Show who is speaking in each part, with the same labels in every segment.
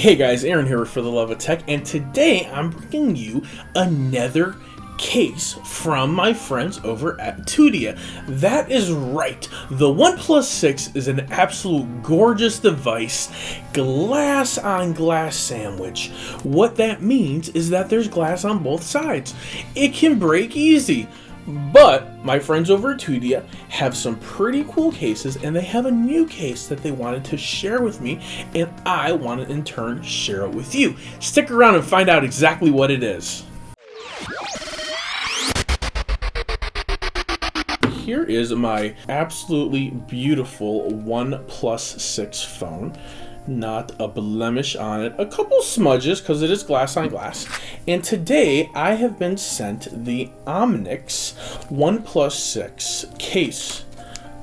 Speaker 1: Hey guys, Aaron here for the Love of Tech, and today I'm bringing you another case from my friends over at Tudia. That is right, the OnePlus 6 is an absolute gorgeous device, glass on glass sandwich. What that means is that there's glass on both sides. It can break easy. But my friends over at Tudia have some pretty cool cases, and they have a new case that they wanted to share with me, and I want to in turn share it with you. Stick around and find out exactly what it is. Here is my absolutely beautiful OnePlus 6 phone. Not a blemish on it, a couple smudges because it is glass on glass. And today I have been sent the Omnix OnePlus 6 case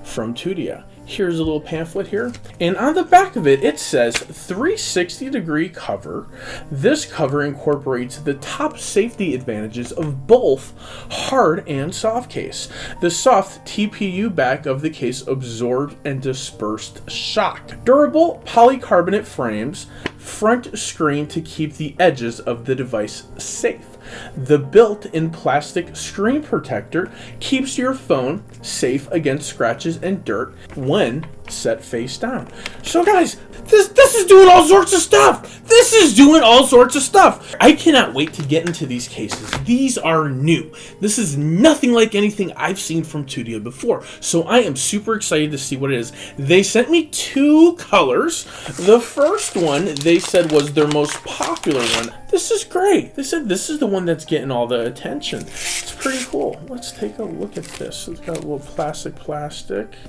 Speaker 1: from Tudia. Here's a little pamphlet here, and on the back of it, it says 360-degree cover. This cover incorporates the top safety advantages of both hard and soft case. The soft TPU back of the case absorbed and dispersed shock. Durable polycarbonate frames, front screen to keep the edges of the device safe. The built-in plastic screen protector keeps your phone safe against scratches and dirt when set face down. So guys, this is doing all sorts of stuff. This is doing all sorts of stuff. I cannot wait to get into these cases. These are new. This is nothing like anything I've seen from Tudia before. So I am super excited to see what it is. They sent me two colors. The first one they said was their most popular one. This is great. They said this is the one that's getting all the attention. It's pretty cool. Let's take a look at this. It's got a little plastic.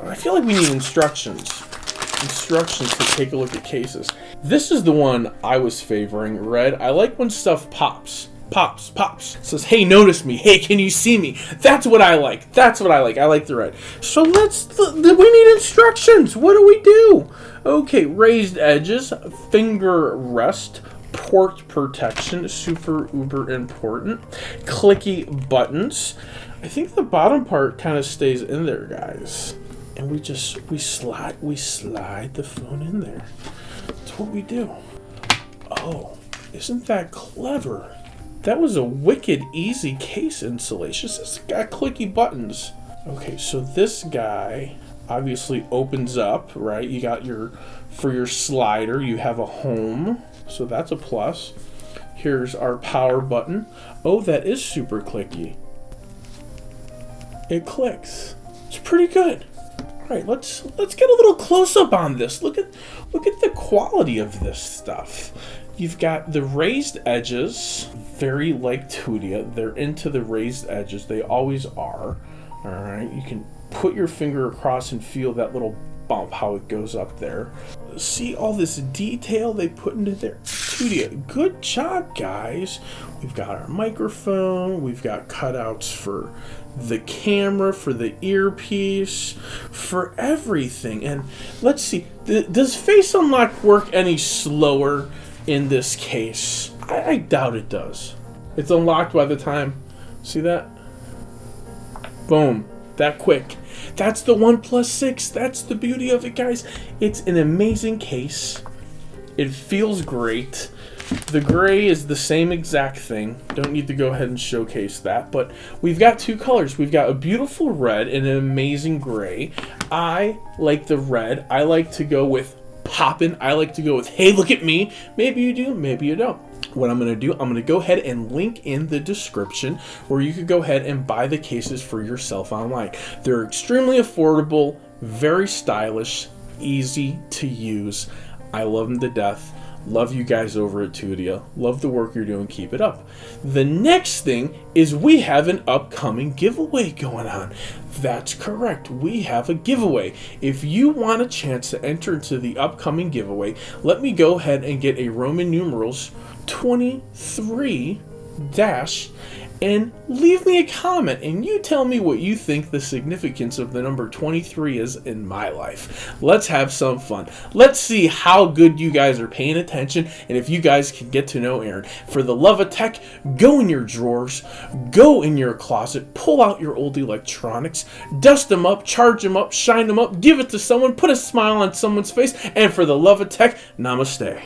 Speaker 1: I feel like we need instructions to take a look at cases. This is the one I was favoring, red. I like when stuff pops. It says, hey, notice me. Hey, can you see me? That's what I like. I like the red. So we need instructions. What do we do? Okay, raised edges, finger rest, port protection, super uber important, clicky buttons. I think the bottom part kind of stays in there, guys. And we slide the phone in there. That's what we do. Oh, isn't that clever? That was a wicked easy case installation. It's got clicky buttons. Okay, so this guy obviously opens up, right? You got for your slider, you have a home. So that's a plus. Here's our power button. Oh, that is super clicky. It clicks. It's pretty good. All right, let's get a little close up on this. Look at the quality of this stuff. You've got the raised edges, very like Tudia. They're into the raised edges. They always are. All right, you can put your finger across and feel that little bump, how it goes up there. See all this detail they put into there. Tudia, good job, guys. We've got our microphone. We've got cutouts for the camera, for the earpiece, for everything. And let's see, does face unlock work any slower in this case? I doubt it does. It's unlocked by the time, see that? Boom, that quick. That's the OnePlus 6. That's the beauty of it, guys. It's an amazing case. It feels great. The gray is the same exact thing. Don't need to go ahead and showcase that, but we've got two colors. We've got a beautiful red and an amazing gray. I like the red. I like to go with poppin'. I like to go with, hey, look at me. Maybe you do, maybe you don't. What I'm going to do, I'm going to go ahead and link in the description where you could go ahead and buy the cases for yourself online. They're extremely affordable, very stylish, easy to use. I love them to death. Love you guys over at Tudia. Love the work you're doing. Keep it up. The next thing is we have an upcoming giveaway going on. That's correct. We have a giveaway. If you want a chance to enter into the upcoming giveaway, let me go ahead and get a Roman numerals 23 dash and leave me a comment and you tell me what you think the significance of the number 23 is in my life. Let's have some fun. Let's see how good you guys are paying attention and if you guys can get to know Aaron. For the love of tech, go in your drawers, go in your closet, pull out your old electronics, dust them up, charge them up, shine them up, give it to someone, put a smile on someone's face, and for the love of tech, namaste.